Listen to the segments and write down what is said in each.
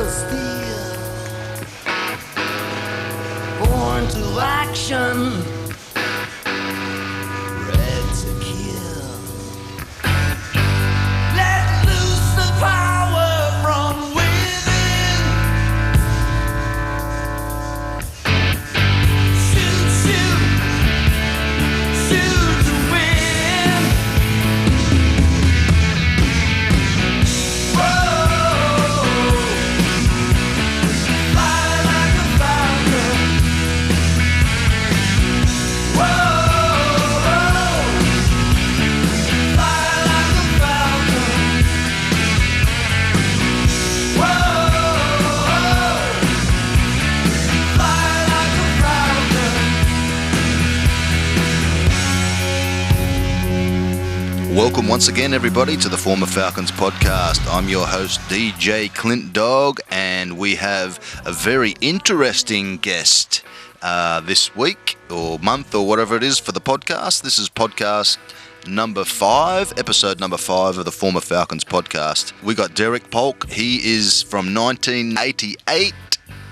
of steel, born to action, bred to kill. Let loose the power from within. Shoot, shoot, shoot to win. Whoa, fly like a falcon. Whoa, fly like a falcon. Whoa, fly like a falcon. Welcome once again, everybody, to the Former Falcons podcast. I'm your host, DJ Clint Dog, and we have a very interesting guest this week, or month, or whatever it is for the podcast. This is podcast number 5, episode number 5 of the Former Falcons podcast. We got Derick Polk. He is from 1988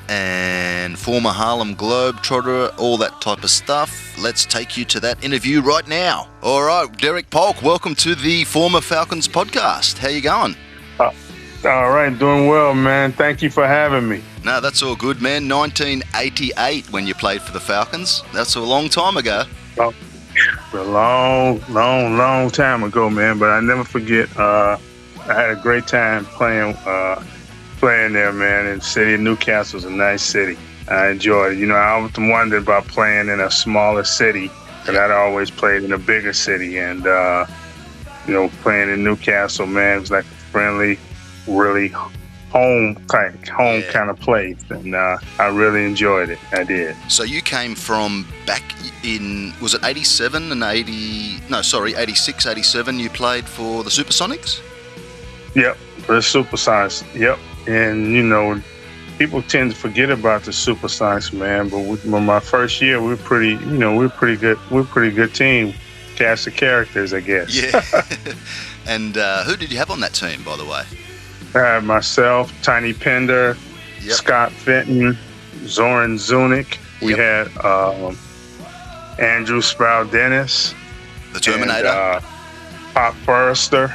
and former Harlem Globetrotter, all that type of stuff. Let's take you to that interview right now. All right, Derick Polk, welcome to the Former Falcons podcast. How you going? All right, doing well, man. Thank you for having me. No, that's all good, man. 1988 when you played for the Falcons. That's a long time ago. A long time ago, man. But I never forget. I had a great time playing there, man. And the city of Newcastle is a nice city. I enjoyed it. You know, I often wondered about playing in a smaller city, because I'd always played in a bigger city. And playing in Newcastle, man, it was like a friendly, really home kind of place, and I really enjoyed it. I did. So you came from back in, was it 87 and 86, 87, you played for the Supersonics? Yep, for the Supersonics. Yep. And, you know, people tend to forget about the Supersonics, man, but my first year, we were pretty good. We're a pretty good team. Cast of characters, I guess. Yeah. And who did you have on that team, by the way? I had myself, Tiny Pender, Scott Fenton, Zoran Zunic. We had Andrew Sproul Dennis, the Terminator, and, Pop Forrester.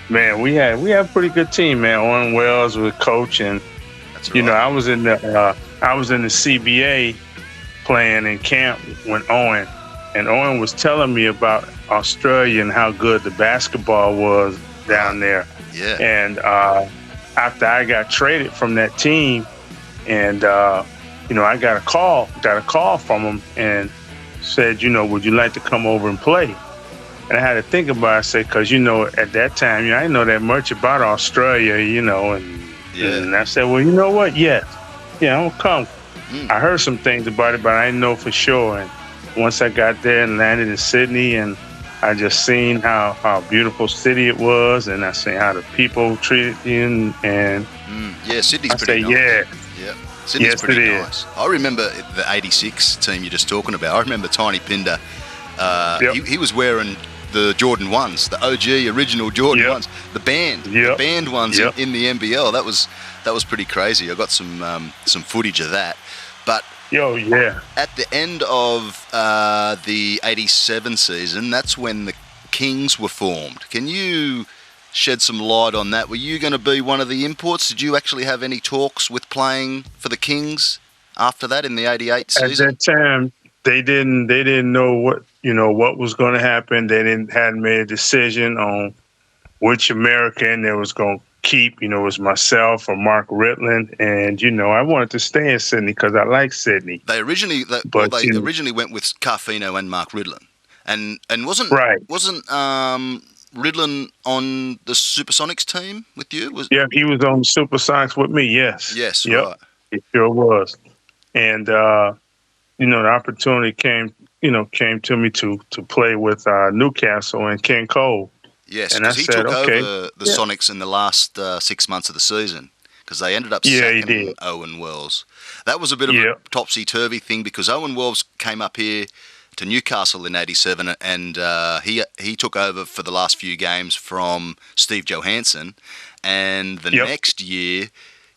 Man, we had a pretty good team, man. Owen Wells was coach, and that's right. You know, I was in the CBA playing in camp when Owen was telling me about Australia and how good the basketball was down there. Yeah. And after I got traded from that team, and I got a call from him and said, would you like to come over and play? And I had to think about it. I said, because at that time, I didn't know that much about Australia, and I said, well, you know what? Yes, I'm gonna come. I heard some things about it, but I didn't know for sure. And once I got there and landed in Sydney, and I just seen how beautiful city it was, and I seen how the people treated you, and Sydney's pretty nice. Yeah, Sydney's pretty nice. I remember the '86 team you're just talking about. I remember Tiny Pinder. He was wearing the Jordan 1s, the OG original Jordan 1s, the band ones in the NBL. That was pretty crazy. I got some footage of that, but. At the end of the 87 season, that's when the Kings were formed. Can you shed some light on that? Were you going to be one of the imports? Did you actually have any talks with playing for the Kings after that in the 88 season? At that time, they didn't know what was going to happen. They hadn't made a decision on which American they was going to keep. It was myself or Mark Ritland, and I wanted to stay in Sydney because I like Sydney. They originally went with Carfino and Mark Ridland, and wasn't Ridland on the Supersonics team with you? He was on the Supersonics with me. Yes, right. He sure was, and the opportunity came to me to play with Newcastle and Ken Cole. Yes, because he took over the Sonics in the last 6 months of the season, because they ended up sacking Owen Wells. That was a bit of a topsy-turvy thing, because Owen Wells came up here to Newcastle in '87, and he took over for the last few games from Steve Johansson, and the next year,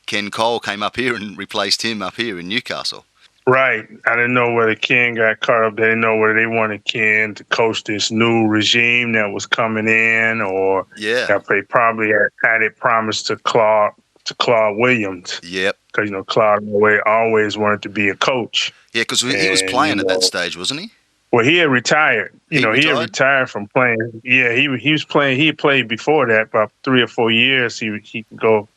Ken Cole came up here and replaced him up here in Newcastle. Right. I didn't know whether Ken got caught up. They didn't know whether they wanted Ken to coach this new regime that was coming in, or if they probably had it promised to Claude Williams. Yep. Because, Claude always wanted to be a coach. Yeah, because he was playing at that stage, wasn't he? Well, he had retired. He had retired from playing. Yeah, he was playing. He played before that, about 3 or 4 years. He could go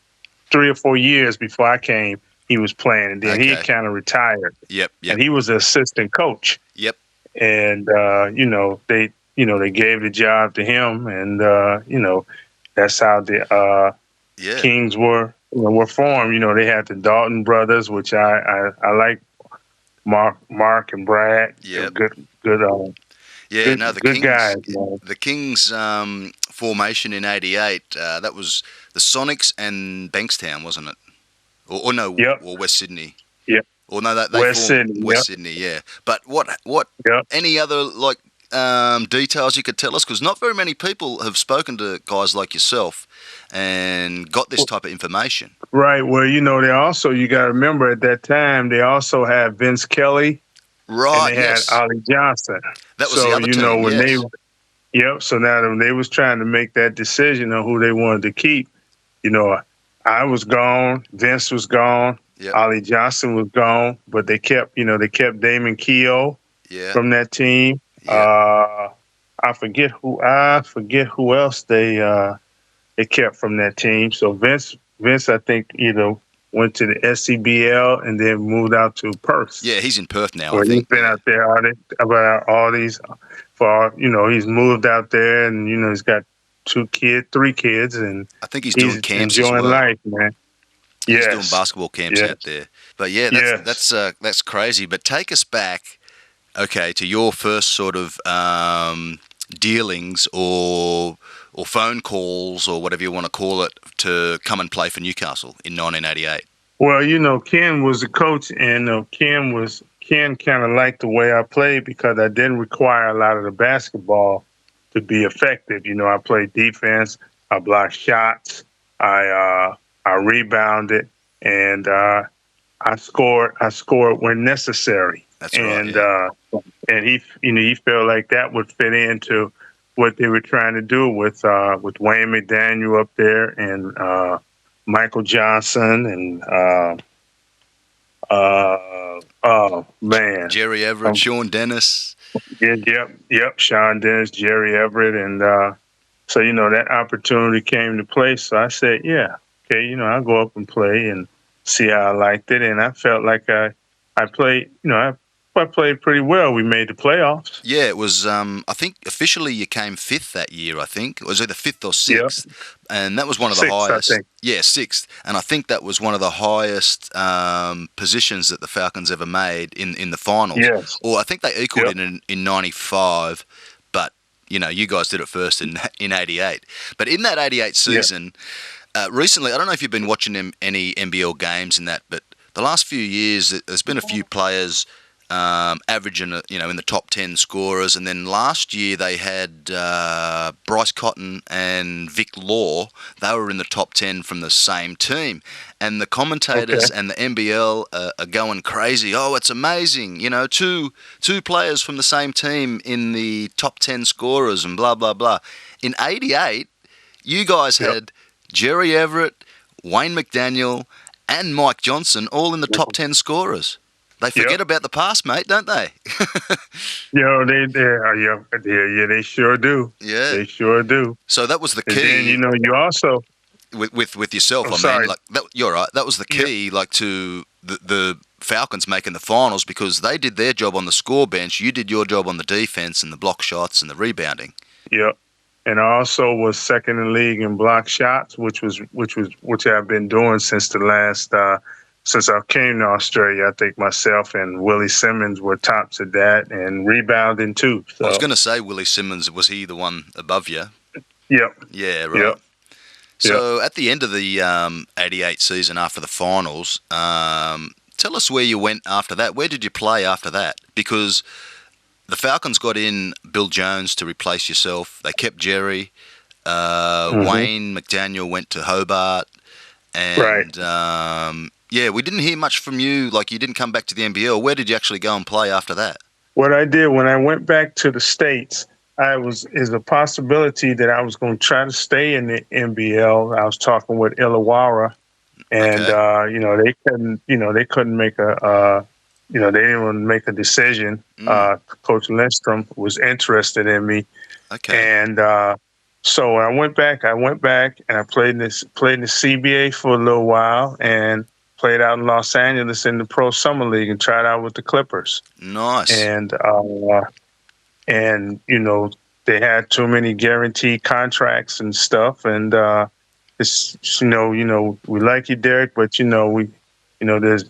3 or 4 years before I came. He was playing, and then he kind of retired. Yep. And he was the assistant coach. Yep. And they gave the job to him, and that's how the Kings were formed. They had the Dalton brothers, which I like. Mark and Brad. Yeah. Good. The good Kings, guys. Man. The Kings formation in '88. That was the Sonics and Bankstown, wasn't it? Or no, or West Sydney. Yeah. Or no, they West Sydney. West Sydney, yeah. But what any other details you could tell us? Because not very many people have spoken to guys like yourself and got this type of information. Right. Well, they also, you got to remember at that time, they also had Vince Kelly. Right. And they had Ollie Johnson. That was the other team, when they, so now when they was trying to make that decision on who they wanted to keep, I was gone, Vince was gone, Ollie Johnson was gone, but they kept Damon Keough from that team. I forget who else they kept from that team. So Vince, I think, went to the SCBL and then moved out to Perth. Yeah, he's in Perth now. I think he's been out there he's moved out there, and he's got 3 kids, and I think he's doing camps enjoying as well. life, man. He's doing basketball camps out there. But that's crazy. But take us back, to your first sort of dealings or phone calls or whatever you want to call it to come and play for Newcastle in 1988. Well, Ken was the coach, and Ken kind of liked the way I played because I didn't require a lot of the basketball to be effective. I played defense, I blocked shots, I rebounded, and I scored when necessary. That's right. And he felt like that would fit into what they were trying to do with Wayne McDaniel up there, and Michael Johnson, and Jerry Everett, Sean Dennis. Yep. Sean Dennis, Jerry Everett, and so that opportunity came to play. So I said, I'll go up and play and see how I liked it, and I felt like I played. I played pretty well. We made the playoffs. Yeah, it was. I think officially you came 5th that year. I think it was either 5th or 6th, and that was one of the highest. I think. Yeah, 6th, and I think that was one of the highest positions that the Falcons ever made in the finals. Yes. Or I think they equaled it in '95, but you guys did it first in '88. But in that '88 season, recently, I don't know if you've been watching any NBL games and that, but the last few years there's been a few players. Averaging, in the top 10 scorers. And then last year they had Bryce Cotton and Vic Law. They were in the top 10 from the same team. And the commentators and the NBL are going crazy. Oh, it's amazing. Two players from the same team in the top 10 scorers and blah, blah, blah. In '88, you guys had Jerry Everett, Wayne McDaniel, and Mike Johnson all in the top 10 scorers. They forget about the past, mate, don't they? They sure do. Yeah, they sure do. So that was the key. And then, you also with yourself. You're right. That was the key, to the Falcons making the finals because they did their job on the score bench. You did your job on the defense and the block shots and the rebounding. Yep. And I also was second in the league in block shots, which I've been doing since the last. Since I came to Australia, I think myself and Willie Simmons were tops of that, and rebounding too. So. I was going to say Willie Simmons, was he the one above you? Yep. Yeah, right. Yep. So at the end of the '88 season, after the finals, tell us where you went after that. Where did you play after that? Because the Falcons got in Bill Jones to replace yourself. They kept Jerry. Wayne McDaniel went to Hobart. And, we didn't hear much from you. Like, you didn't come back to the NBL. Where did you actually go and play after that? What I did when I went back to the States, is a possibility that I was going to try to stay in the NBL. I was talking with Illawarra, and they couldn't make they didn't want to make a decision. Coach Lindstrom was interested in me, and so I went back. And I played in the CBA for a little while, and played out in Los Angeles in the Pro Summer League, and tried out with the Clippers. Nice. And they had too many guaranteed contracts and stuff, and it's we like you, Derick, but there's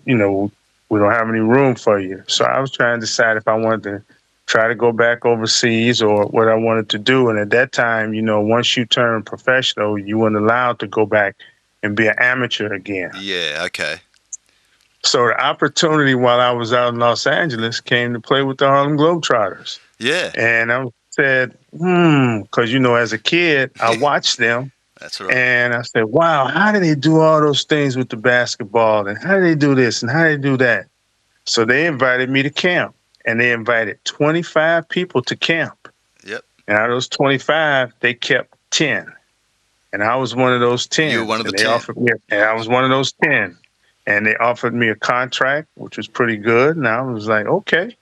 we don't have any room for you. So I was trying to decide if I wanted to try to go back overseas or what I wanted to do. And at that time, once you turn professional, you weren't allowed to go back and be an amateur again. Yeah, okay. So the opportunity while I was out in Los Angeles came to play with the Harlem Globetrotters. Yeah. And I said, because, as a kid, I watched them. That's right. And I said, wow, how do they do all those things with the basketball? And how do they do this? And how do they do that? So they invited me to camp. And they invited 25 people to camp. Yep. And out of those 25, they kept 10. And I was one of those 10. You were one of the 10. And I was one of those 10. And they offered me a contract, which was pretty good. And I was like, okay.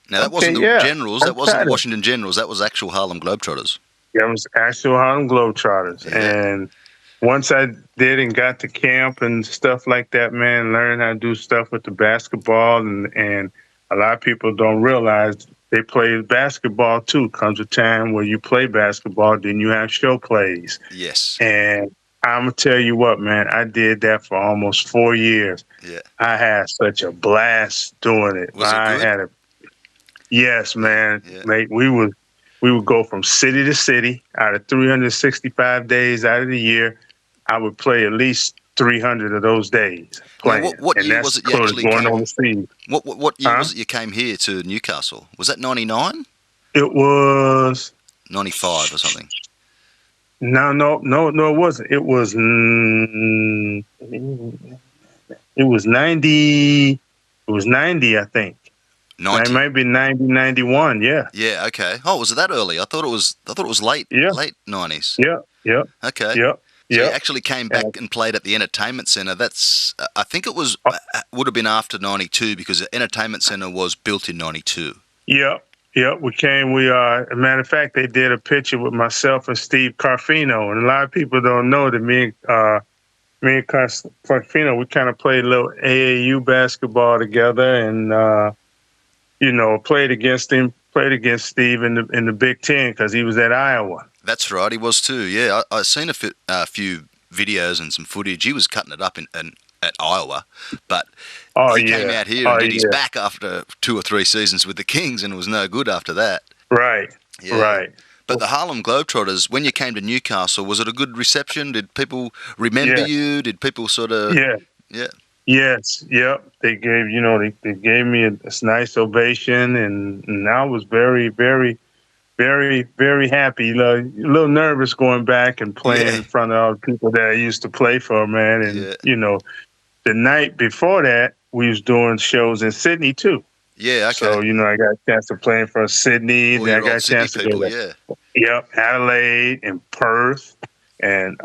Now, that wasn't the Generals. That wasn't the Washington Generals. That was actual Harlem Globetrotters. That was actual Harlem Globetrotters. Yeah. And once I did and got to camp and stuff like that, man, learned how to do stuff with the basketball. And a lot of people don't realize they play basketball, too. Comes a time where you play basketball, then you have show plays. Yes. And I'm going to tell you what, man, I did that for almost 4 years. Yeah. I had such a blast doing it. Was it good? Yes, man. Yeah. Mate, we would go from city to city. Out of 365 days out of the year, I would play at least 300 of those days playing. Now, what year was it you actually came? Overseas. What year was it you came here to Newcastle? Was that 99? It was 95 or something. No, it wasn't. It was 90. It was 90, I think. 90. It might be 90, 91, yeah. Yeah, okay. Oh, was it that early? I thought it was late 90s. Yeah. Okay. Yeah. So you actually came back and played at the Entertainment Centre. That's I think it would have been after 92 because the Entertainment Centre was built in 92. Yeah, we came. As a matter of fact, they did a picture with myself and Steve Carfino, and a lot of people don't know that me and Carfino, we kind of played a little AAU basketball together, and played against Steve in the Big Ten because he was at Iowa. That's right, he was too. Yeah, I seen a few videos and some footage. He was cutting it up at Iowa, but he came out here and did his back after 2 or 3 seasons with the Kings, and it was no good after that. Right. Yeah. Right. But the Harlem Globetrotters, when you came to Newcastle, was it a good reception? Did people remember you? Did people sort of? Yeah. Yes. Yep. They gave they gave me a nice ovation, and I was very, very, very, very happy. A little nervous going back and playing in front of all the people that I used to play for, man. And the night before that, we was doing shows in Sydney too. Yeah, okay. So I got a chance to play for Sydney. Then I got a chance to go. Yep, Adelaide and Perth, and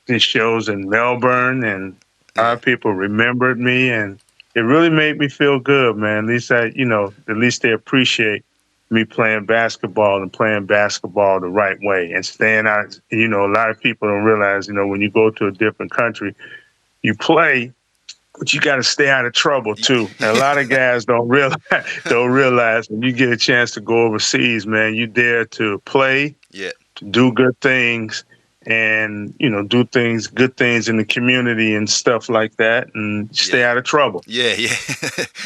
these shows in Melbourne, and a lot of people remembered me, and it really made me feel good, man. At least they appreciate me playing basketball and playing basketball the right way and staying out. A lot of people don't realize, when you go to a different country, you play, but you got to stay out of trouble too. And a lot of guys don't realize when you get a chance to go overseas, man, you're there to play, to do good things, and do good things in the community and stuff like that, and stay out of trouble. Yeah.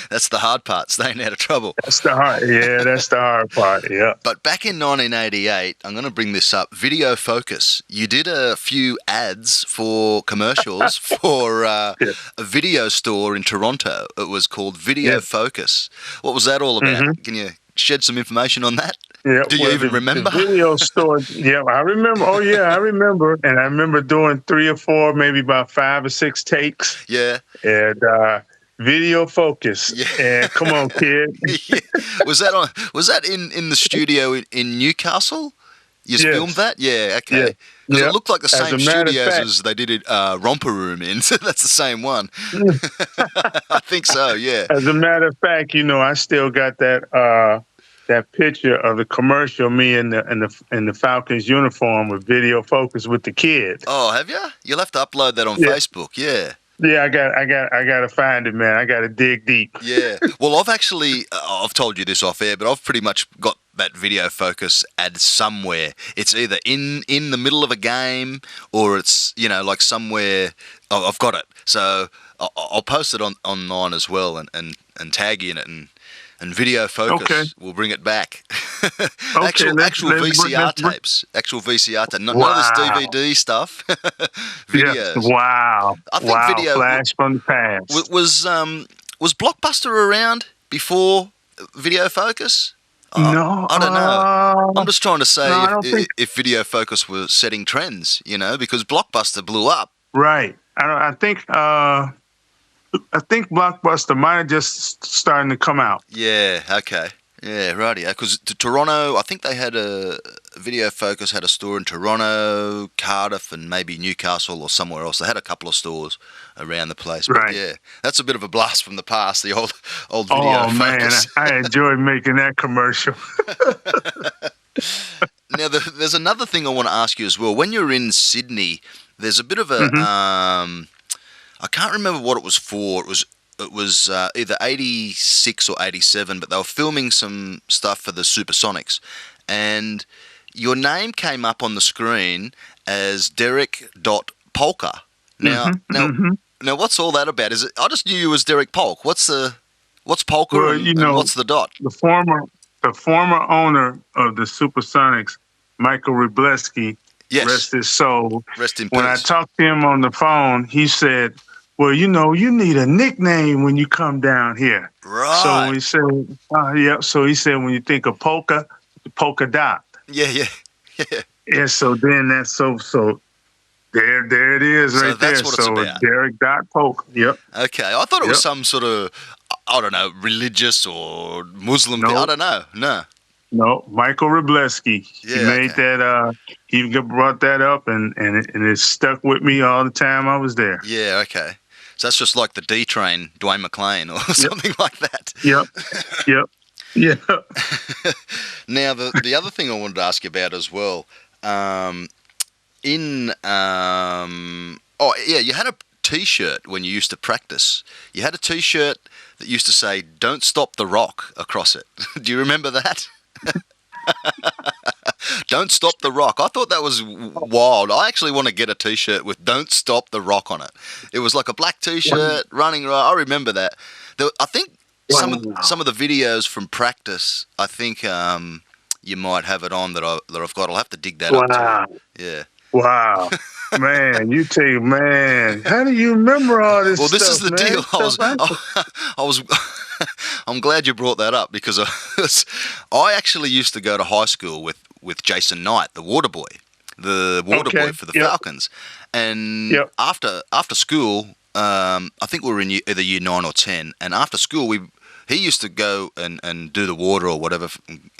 That's the hard part, staying out of trouble. That's the hard part. Yeah. But back in 1988, I'm going to bring this up. Video Focus. You did a few ads for commercials for a video store in Toronto. It was called Video Focus. What was that all about? Mm-hmm. Can you shed some information on that? Yeah, Do you even remember? The video store. Yeah, I remember. Oh, yeah, I remember. And I remember doing 3 or 4, maybe about 5 or 6 takes. Yeah. And video focus. Yeah. And come on, kid. Yeah. Was that in the studio in Newcastle? You Yes. filmed that? Yeah, okay. Yeah. Because Yep. it looked like the As a same matter of studios fact- as they did it Romper Room in. So that's the same one. I think so, yeah. As a matter of fact, I still got that picture of the commercial, me in the Falcons uniform with video focus with the kid. Oh, have you? You'll have to upload that on Yeah. Facebook, yeah. Yeah, I got to find it, man. I got to dig deep. Yeah. Well, I've told you this off air, but I've pretty much got that video focus ad somewhere. It's either in the middle of a game or it's, like somewhere. I've got it. So I'll post it online as well and tag you in it and video focus will bring it back. Actual VCR tapes. Actual VCR tapes. Not this DVD stuff. Videos. Yeah. Wow. I think video flash from the past. Was Blockbuster around before video focus? No, I don't know. I'm just trying to say if video focus was setting trends, because Blockbuster blew up. Right. I think Blockbuster might have just starting to come out. Yeah. Okay. Yeah. Righty. Because Toronto, I think they had a video focus had a store in Toronto, Cardiff, and maybe Newcastle or somewhere else. They had a couple of stores around the place. But right. Yeah, that's a bit of a blast from the past. The old video focus. Man, I enjoyed making that commercial. Now, there's another thing I want to ask you as well. When you're in Sydney, there's a bit of a I can't remember what it was for. It was either 86 or 87, but they were filming some stuff for the Supersonics, and your name came up on the screen as Derick Polk. Now, what's all that about? Is it? I just knew you as Derick Polk. What's Polk and what's the dot? The former owner of the Supersonics, Michael Wroblewski, rest his soul. Rest in peace. When I talked to him on the phone, he said, well, you need a nickname when you come down here. Right. So he said, So he said, when you think of polka dot. Yeah. Yeah. So then that's so there it is right there. That's what it's about. Derick Polk. Yep. Okay. I thought it was some sort of, I don't know, religious or Muslim thing. I don't know. No, Michael Wroblewski. Yeah, he made that. He brought that up, and it stuck with me all the time I was there. Yeah. Okay. So that's just like the D Train, Dwayne McClain, or something like that. Yep. Yeah. Now the other thing I wanted to ask you about as well, you had a T-shirt when you used to practice. You had a T-shirt that used to say "Don't Stop the Rock" across it. Do you remember that? Don't Stop the Rock. I thought that was wild. I actually want to get a T-shirt with "Don't Stop the Rock" on it. It was like a black T-shirt running right. I remember that. I think some of the videos from practice, I think you might have it on that I've got. I'll have to dig that up too. Yeah. Wow. Man, how do you remember all this stuff? Well, this is the deal. I was I'm glad you brought that up because I actually used to go to high school with Jason Knight, the water boy boy for the Falcons. And after school, I think we were in either year 9 or 10, and after school he used to go and do the water or whatever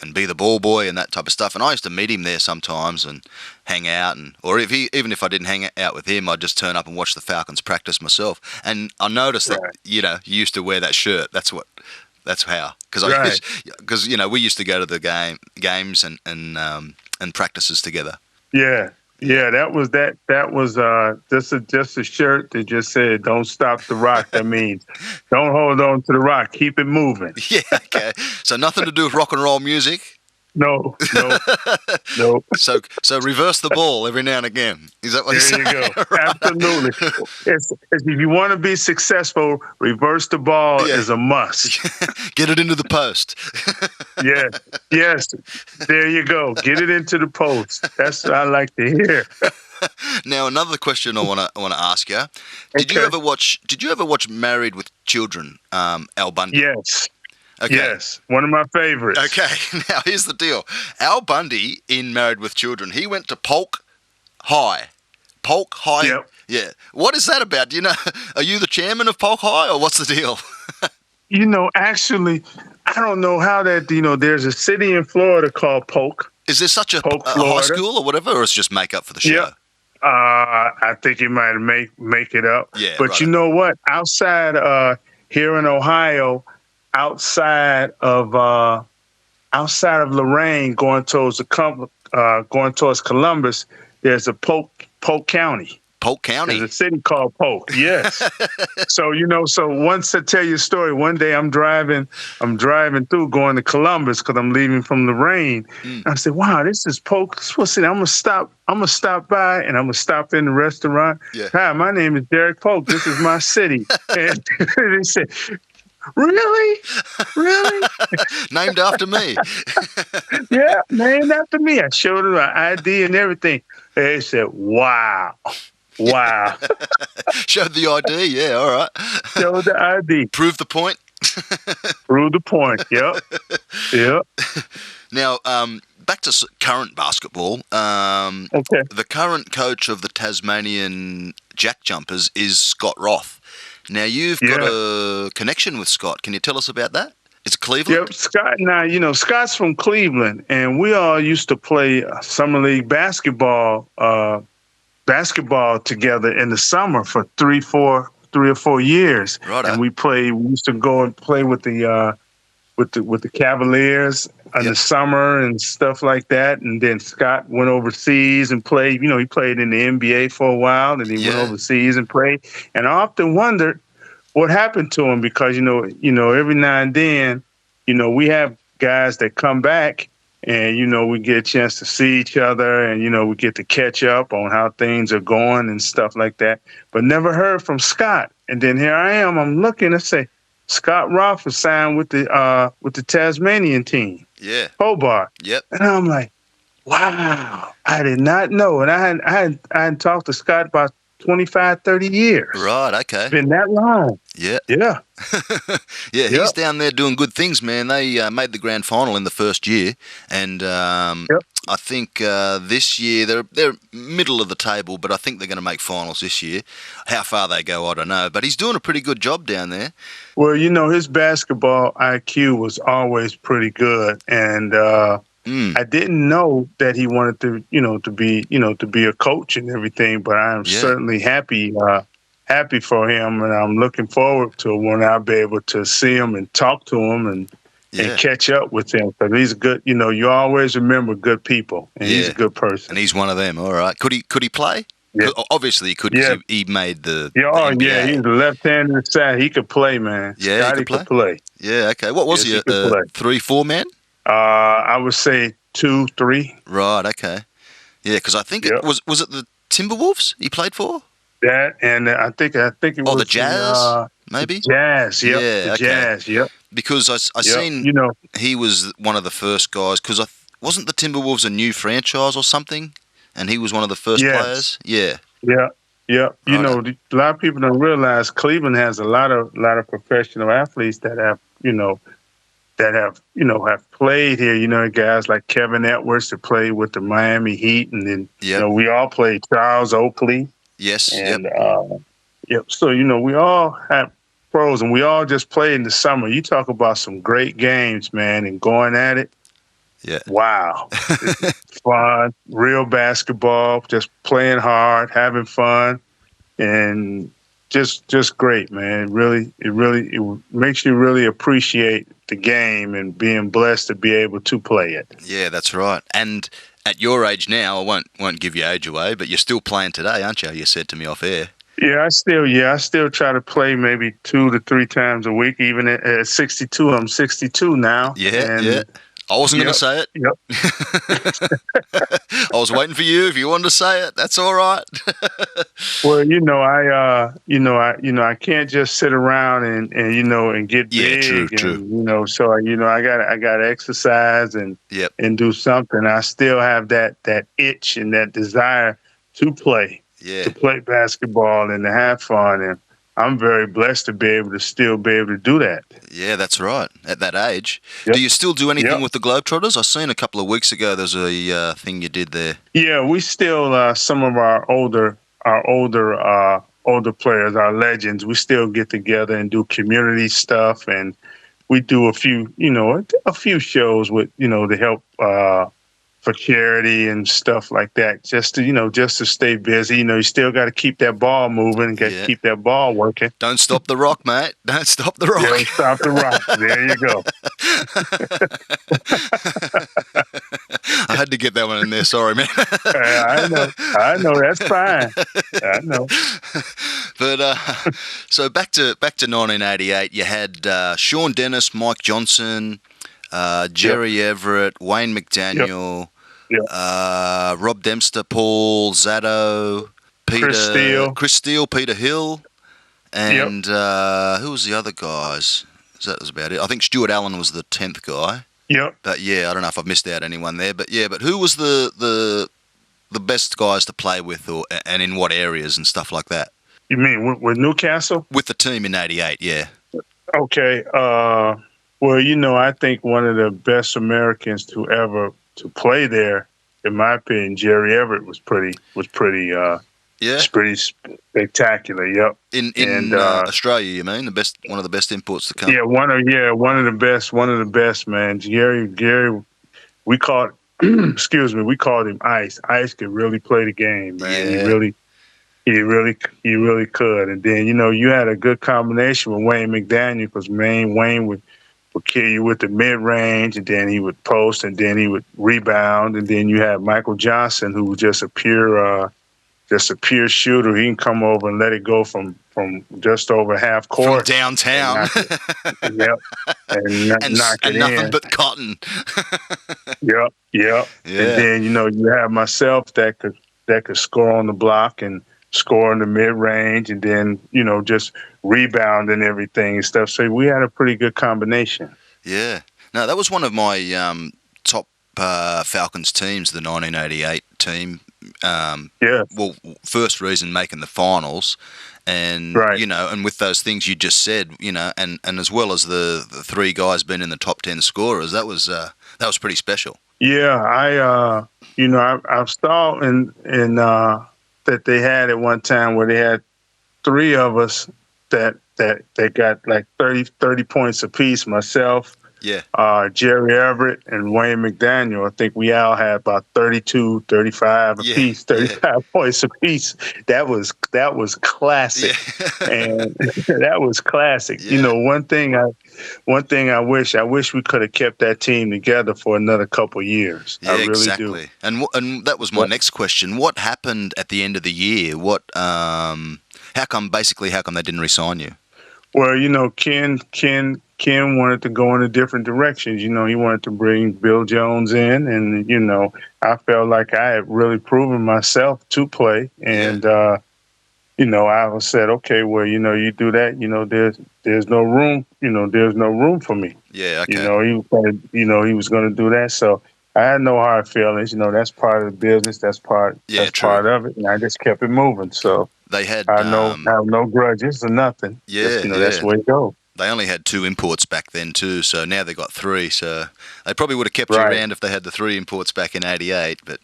and be the ball boy and that type of stuff. And I used to meet him there sometimes and hang out, or even if I didn't hang out with him, I'd just turn up and watch the Falcons practice myself. And I noticed that you used to wear that shirt. That's how because we used to go to the games and practices together. Yeah, that was just a shirt that just said "Don't stop the rock." That means don't hold on to the rock, keep it moving. Yeah, okay. So nothing to do with rock and roll music. No. So reverse the ball every now and again. Is that what you're saying? There you go. Right. Absolutely. It's, if you want to be successful, reverse the ball is a must. Get it into the post. Yes. There you go. Get it into the post. That's what I like to hear. Now, another question I want to ask you. Did you ever watch Married with Children, Al Bundy? Yes. Okay. Yes, one of my favorites. Okay, now here's the deal. Al Bundy in Married with Children, he went to Polk High. Polk High? Yep. Yeah. What is that about? Do you know, are you the chairman of Polk High, or what's the deal? Actually, I don't know how that, there's a city in Florida called Polk. Is there such a Polk, high Florida. school or whatever, or it's just make up for the show? Yeah. I think you might make it up. Yeah, but right. you know what? Outside here in Ohio, outside of Lorraine, going towards Columbus, there's a Polk County. Polk County. There's a city called Polk. Yes. So once I tell you a story, one day I'm driving through going to Columbus because I'm leaving from Lorraine. I said, "Wow, this is Polk. I'm gonna stop by and I'm gonna stop in the restaurant. Yeah. Hi, my name is Derick Polk. This is my city." And they said, "Really? Really?" Named after me. Yeah, named after me. I showed them my ID and everything. They said, "Wow." Wow. Showed the ID, yeah, all right. Showed the ID. Prove the point. Prove the point, yep. Yep. Now, back to current basketball. Okay. The current coach of the Tasmanian Jack Jumpers is Scott Roth. Now, you've got a connection with Scott. Can you tell us about that? It's Cleveland? Yep, Scott and I, Scott's from Cleveland, and we all used to play summer league basketball together in the summer for 3 or 4 years. Right. And we used to go and play with the Cavaliers in the summer and stuff like that. And then Scott went overseas and played. He played in the NBA for a while, and he went overseas and played. And I often wondered what happened to him because every now and then, we have guys that come back. And, we get a chance to see each other and, we get to catch up on how things are going and stuff like that. But never heard from Scott. And then here I am, I'm looking and say, Scott Roth was signed with the Tasmanian team. Yeah. Hobart. Yep. And I'm like, wow, I did not know. And I hadn't talked to Scott about 25, 30 years. Right, okay. It's been that long. Yeah. Yeah. Yeah, he's down there doing good things, man. They made the grand final in the first year, and I think this year they're middle of the table, but I think they're going to make finals this year. How far they go, I don't know, but he's doing a pretty good job down there. Well, his basketball IQ was always pretty good, and I didn't know that he wanted to be a coach and everything, but I am certainly happy for him, and I'm looking forward to when I'll be able to see him and talk to him and catch up with him. Because he's good. You always remember good people, and he's a good person. And he's one of them. All right. Could he play? Yeah. Obviously he could because he made the NBA. He's the left-handed side. He could play, man. Yeah, Scotty could play. Yeah, okay. What was he, a 3-4 man? I would say 2-3. Right, okay. Yeah, because I think it was it the Timberwolves he played for? That, and I think it was the Jazz, maybe? Jazz, yep. Yeah, okay. Jazz, yep. Because I seen he was one of the first guys, because wasn't the Timberwolves a new franchise or something? And he was one of the first players? Yeah. Yeah. Yeah, a lot of people don't realize Cleveland has a lot of professional athletes that have played here. Guys like Kevin Edwards that played with the Miami Heat, and then we all played Charles Oakley. Yes. And so we all have pros, and we all just played in the summer. You talk about some great games, man, and going at it. Yeah. Wow. Fun, real basketball, just playing hard, having fun, and just great, man. It makes you really appreciate the game and being blessed to be able to play it. Yeah, that's right. And at your age now, I won't give your age away, but you're still playing today, aren't you? You said to me off air. Yeah, I still try to play maybe 2 to 3 times a week. Even at 62, I'm 62 now. Yeah. I wasn't going to say it. Yep. I was waiting for you. If you wanted to say it, that's all right. Well, I can't just sit around and get big. True. So I got to exercise and do something. I still have that itch and that desire to play, to play basketball and to have fun. And I'm very blessed to be able to still be able to do that. Yeah, that's right. at that age. Yep. Do you still do anything Yep. with the Globetrotters? I seen a couple of weeks ago there's a thing you did there. Yeah, we still some of our older players, our legends. We still get together and do community stuff, and we do a few shows with to help for charity and stuff like that. Just to stay busy. You still got to keep that ball moving and got to keep that ball working. Don't stop the rock, mate. Don't stop the rock. Don't stop the rock. There you go. I had to get that one in there. Sorry, man. I know. That's fine. I know. But so back to 1988, you had Sean Dennis, Mike Johnson, Jerry Everett, Wayne McDaniel, Rob Dempster, Paul Zatto, Chris Steele, Peter Hill, and who was the other guys? That was about it. I think Stuart Allen was the 10th guy. Yep. But I don't know if I've missed out anyone there. But who was the best guys to play with, and in what areas and stuff like that? You mean with Newcastle? With the team in '88, yeah. Okay. Well, I think one of the best Americans to ever to play there, in my opinion, Jerry Everett was pretty it's pretty spectacular. Yep. In Australia, you mean one of the best imports to come? Yeah, one of the best, man. Gary, we called we called him Ice. Ice could really play the game, man. Yeah. He really could. And then you had a good combination with Wayne McDaniel, because Wayne would kill you with the mid range, and then he would post, and then he would rebound, and then you had Michael Johnson, who was just a pure shooter. He can come over and let it go from just over half court, from downtown. And knock it in. Nothing but cotton. Yep. Yeah. And then you have myself that could score on the block and score in the mid range, and then just rebound and everything and stuff. So we had a pretty good combination. Yeah. No, that was one of my top Falcons teams, the 1988 team. Well, first reason making the finals, and and with those things you just said, and as well as the three guys being in the top 10 scorers, that was pretty special. Yeah, I saw in that they had at one time where they had three of us that got like 30 points apiece. Myself, Jerry Everett, and Wayne McDaniel. I think we all had about 32, 35 apiece, 35 points apiece. That was classic, and that was classic. Yeah. One thing I wish we could have kept that team together for another couple years. Yeah, I really exactly. do. And that was my next question. What happened at the end of the year? How come they didn't re-sign you? Well, Ken wanted to go in a different directions. He wanted to bring Bill Jones in, and I felt like I had really proven myself to play, and I said, okay, well, you do that, there's no room, there's no room for me. Yeah, okay. He was going to do that, so I had no hard feelings. That's part of the business. That's part of it, and I just kept it moving. So they had I have no grudges or nothing. Yeah, that's the way it goes. They only had 2 imports back then too, so now they've got 3. So they probably would have kept you around if they had the 3 imports back in '88. But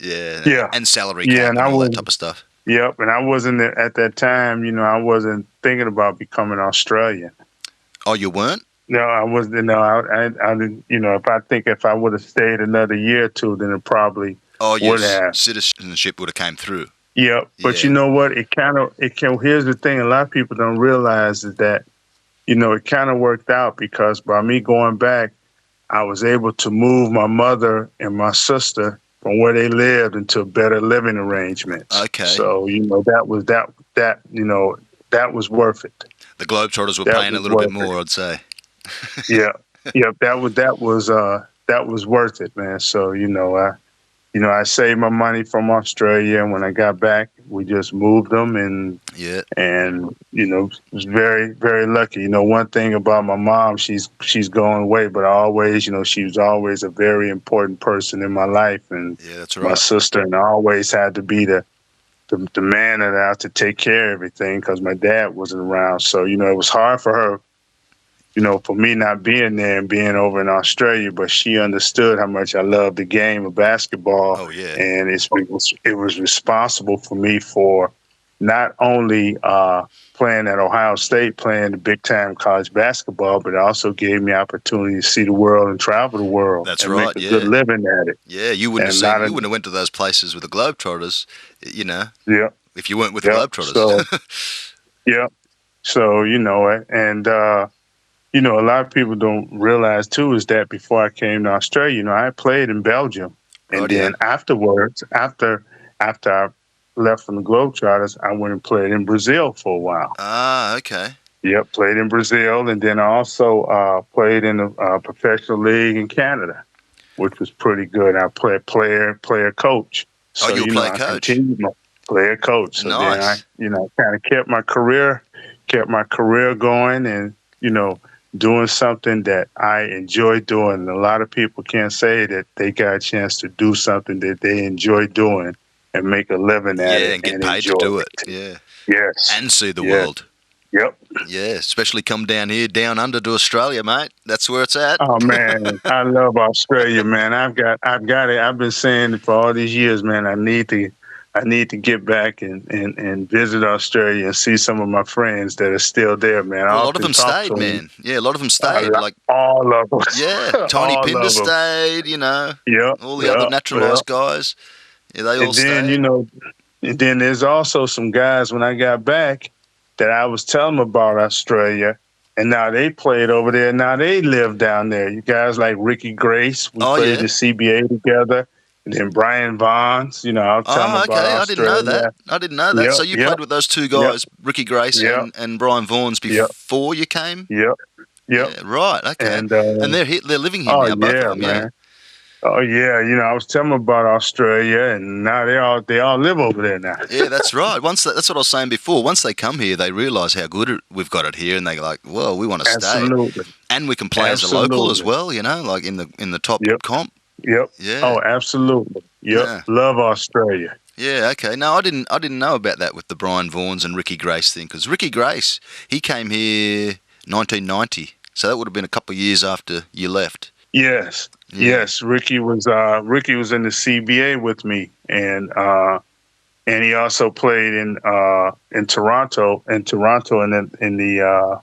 and salary cap and all that type of stuff. Yep, and I wasn't at that time. I wasn't thinking about becoming Australian. Oh, you weren't? No, I wasn't. No, I didn't. If I would have stayed another year or two, then it probably would have. Citizenship would have came through. Yep, but you know what? It can. Here's the thing: a lot of people don't realize is that. It kind of worked out because by me going back, I was able to move my mother and my sister from where they lived into better living arrangements. Okay. So, that was worth it. The Globetrotters were paying a little bit more, I'd say. Yeah. That was worth it, man. So, I saved my money from Australia, and when I got back, we just moved them, and was very, very lucky. One thing about my mom, she's going away, but she was always a very important person in my life, and that's right. My sister, and I always had to be the man that I had to take care of everything because my dad wasn't around. So it was hard for her for me not being there and being over in Australia, but she understood how much I love the game of basketball. Oh, yeah. And it was responsible for me for not only playing at Ohio State, playing the big time college basketball, but it also gave me opportunity to see the world and travel the world. That's and right. Make a good living at it. Yeah, you wouldn't have went to those places with the Globetrotters, Yeah. if you weren't with the Globetrotters. So, yeah. So, and a lot of people don't realize too is that before I came to Australia, I played in Belgium, and then afterwards, after I left from the Globetrotters, I went and played in Brazil for a while. Ah, okay. Yep, played in Brazil, and then I also played in a professional league in Canada, which was pretty good. I played player coach. So, you were player coach. I continued my player coach. So nice. then I, kind of kept my career going, and doing something that I enjoy doing. And a lot of people can't say that they got a chance to do something that they enjoy doing and make a living at it. Yeah, and get paid to do it. Yeah. Yes. And see the world. Yep. Yeah, especially come down here, down under to Australia, mate. That's where it's at. Oh man, I love Australia, man. I've got it. I've been saying it for all these years, man. I need to get back and visit Australia and see some of my friends that are still there, man. A lot of them stayed, man. Yeah, a lot of them stayed. Like all of them. Yeah, Tiny Pinder stayed. Yeah. All the other naturalised guys. Yeah, they all stayed. And then there's also some guys when I got back that I was telling them about Australia, and now they played over there. Now they live down there. You guys like Ricky Grace. We played the CBA together. And then Brian Vaughns, I'll tell them about Australia. I didn't know that. Yep, so you played with those two guys, Ricky Grace and Brian Vaughns, before you came? Yep. Yeah, right, okay. And they're living here now, both of them, man. Oh yeah, I was telling them about Australia, and now they all live over there now. Yeah, that's right. That's what I was saying before. Once they come here, they realise how good we've got it here, and they're like, "Well, we want to stay." Absolutely. And we can play as a local as well, like in the top comp. Yep. Yeah. Oh, absolutely. Yep. Yeah. Love Australia. Yeah. Okay. No, I didn't know about that with the Brian Vaughns and Ricky Grace thing, because Ricky Grace, he came here 1990, so that would have been a couple of years after you left. Yes. Yeah. Yes. Ricky was in the CBA with me, and he also played in Toronto, and in the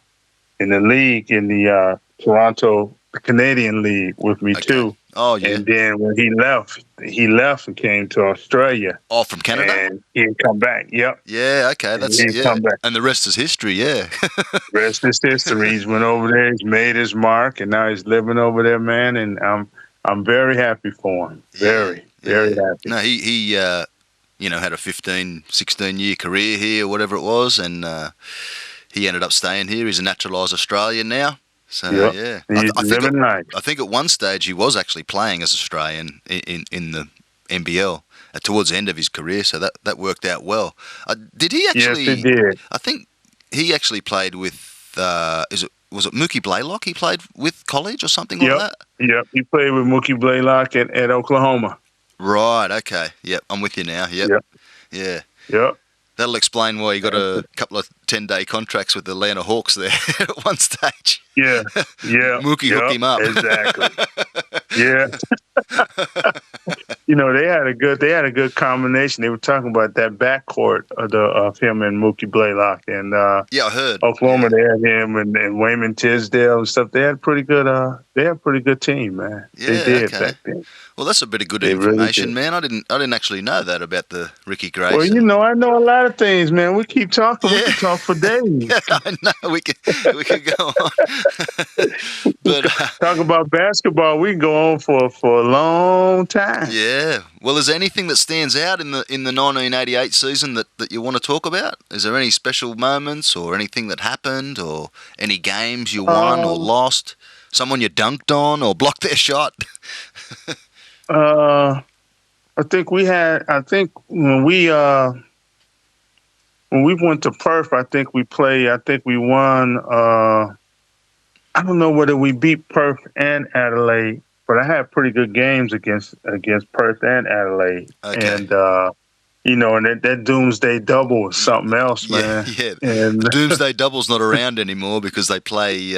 league in the Toronto Canadian League with me too. Oh yeah. And then when he left and came to Australia. Oh, from Canada. And he'd come back. Yep. Yeah. Okay. Come back. And the rest is history. Yeah. Rest is history. He's went over there. He's made his mark, and now he's living over there, man. And I'm very happy for him. Very happy. No, he had a 15, 16-year career here, whatever it was, and he ended up staying here. He's a naturalised Australian now. So, yeah. I think at one stage he was actually playing as Australian in the NBL towards the end of his career, so that worked out well. Did he actually? Yes, he did. I think he actually played with, was it Mookie Blaylock he played with college or something like that? Yep, he played with Mookie Blaylock at Oklahoma. Right, okay. Yep, I'm with you now. Yep. Yeah. Yep. That'll explain why you got a couple of 10-day contracts with the Atlanta Hawks there at one stage. Yeah. Mookie hooked him up. Exactly. Yeah. They had a good combination. They were talking about that backcourt of him and Mookie Blaylock, and I heard Oklahoma. They had him and Wayman Tisdale and stuff. They had a pretty good team, man. Yeah, they did back then. Well, that's a bit of good information, man. I didn't actually know that about the Ricky Grace. Well, I know a lot of things, man. We keep talking. Yeah. We can talk for days. Yeah, I know. We could go on. But talk about basketball, we can go on for a long time. Yeah. Well, is there anything that stands out in the 1988 season that you want to talk about? Is there any special moments or anything that happened, or any games you won or lost? Someone you dunked on or blocked their shot? I think when we went to Perth, I think we won. I don't know whether we beat Perth and Adelaide, but I had pretty good games against Perth and Adelaide. Okay. And and that Doomsday Double is something else, man. Yeah. And the Doomsday Double's not around anymore because they play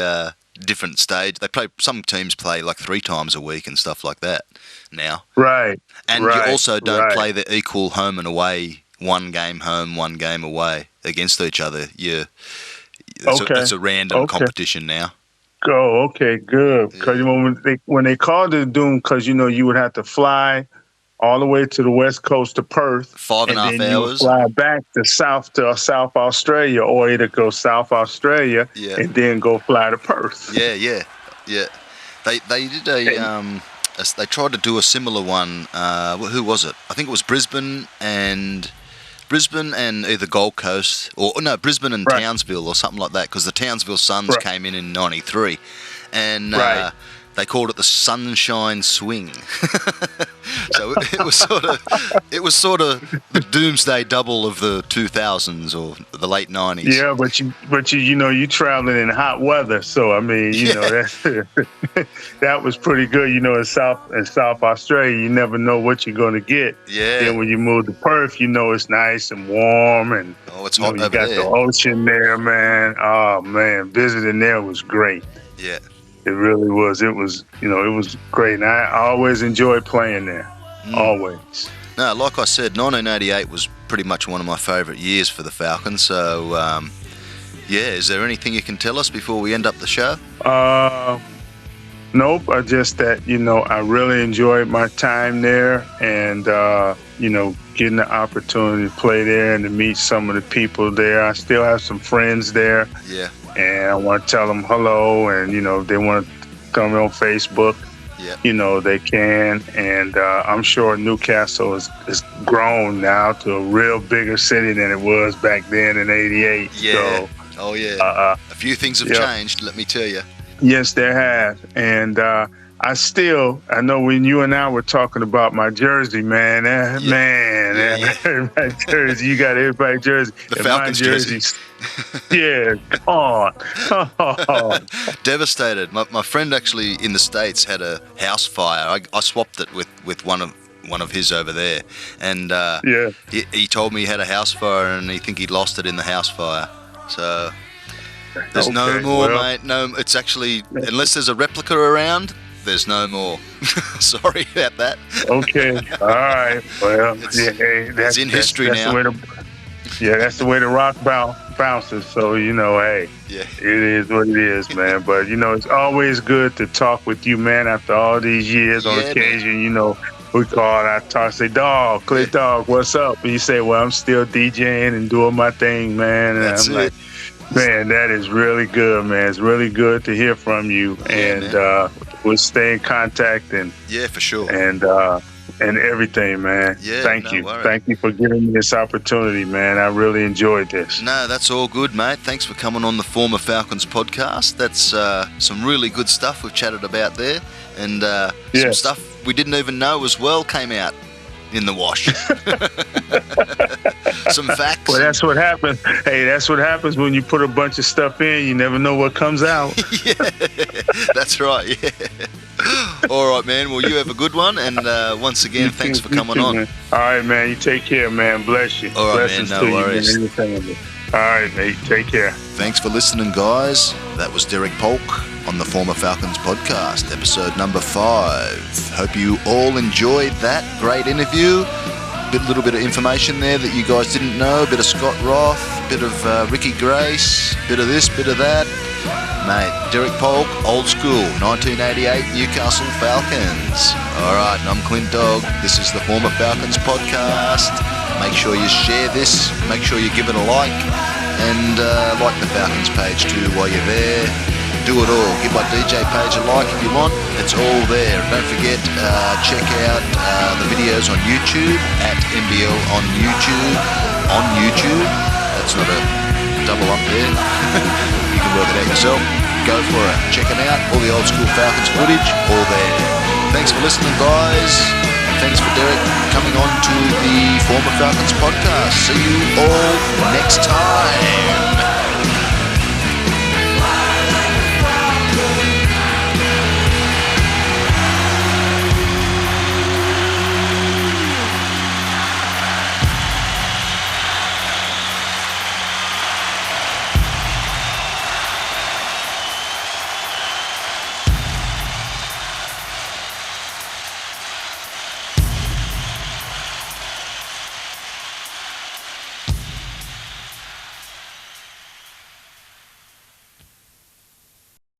different stage. Some teams play like 3 times a week and stuff like that now. Right. And right, you also don't right. play the equal home and away, 1 game home, 1 game away against each other. It's a random competition now. Oh, okay, good. Because when they called it Doom, because you would have to fly all the way to the west coast to Perth, 5.5 hours. You would fly back to South Australia, or either go South Australia and then go fly to Perth. Yeah. They did they tried to do a similar one. Who was it? I think it was Brisbane and either Gold Coast Brisbane and Townsville or something like that, because the Townsville Suns came in '93, and they called it the Sunshine Swing. So it was sort of the doomsday double of the 2000s or the late 90s. Yeah, but you traveling in hot weather, so I mean, that was pretty good. In South Australia, you never know what you're going to get. Yeah. Then when you move to Perth, it's nice and warm, and it's hot over there. You got the ocean there, man. Oh man, visiting there was great. Yeah. It really was. It was great. And I always enjoyed playing there. Always. No, like I said, 1988 was pretty much one of my favourite years for the Falcons. So, is there anything you can tell us before we end up the show? Nope. Just that, I really enjoyed my time there, and, getting the opportunity to play there and to meet some of the people there. I still have some friends there. Yeah. And I want to tell them hello, and if they want to come on Facebook, they can. And I'm sure Newcastle is grown now to a real bigger city than it was back then in '88. Yeah. So, a few things have changed, let me tell you. Yes, there have. And I know when you and I were talking about my jersey, man, my jersey, you got everybody's jersey. The Falcons jersey. Yeah, come on. Devastated. My friend actually in the States had a house fire. I swapped it with one of his over there, and he told me he had a house fire and he'd lost it in the house fire. So there's no more, mate. No, it's actually, unless there's a replica around, there's no more. Sorry about that. Okay, all right. Well, it's in history now. That's the way the rock bounces. So, it is what it is, man. But, it's always good to talk with you, man, after all these years. On occasion, we call, I talk, say, dog, Click Dog, what's up? And you say, well, I'm still DJing and doing my thing, man. And That's I'm it. like, man, that is really good, man. It's really good to hear from you. And we'll stay in contact. And for sure. And everything, man. Yeah, Thank you. Worries. Thank you for giving me this opportunity, man. I really enjoyed this. No, that's all good, mate. Thanks for coming on the Former Falcons podcast. That's some really good stuff we've chatted about there. And some stuff we didn't even know as well came out in the wash. Some facts. Well, that's what happens. Hey, that's what happens when you put a bunch of stuff in. You never know what comes out. That's right, All right, man. Well, you have a good one. And once again, thanks for coming on. Man. All right, man. You take care, man. Bless you. All right, Blessings man. No worries. All right, mate. Take care. Thanks for listening, guys. That was Derick Polk on the Former Falcons podcast, episode number 5. Hope you all enjoyed that great interview. Little bit of information there that you guys didn't know. A bit of Scott Roth, bit of Ricky Grace, bit of this, bit of that. Mate, Derick Polk, old school, 1988 Newcastle Falcons. All right, and I'm Clint Dog. This is the Former Falcons podcast. Make sure you share this. Make sure you give it a like. And like the Falcons page too while you're there. Do it all. Give my DJ page a like if you want. It's all there. Don't forget, check out the videos on YouTube at MBL on YouTube. On YouTube. That's not a double up there. You can work it out yourself. Go for it. Check it out. All the old school Falcons footage, all there. Thanks for listening, guys. And thanks for Derick coming on to the Former Falcons podcast. See you all next time.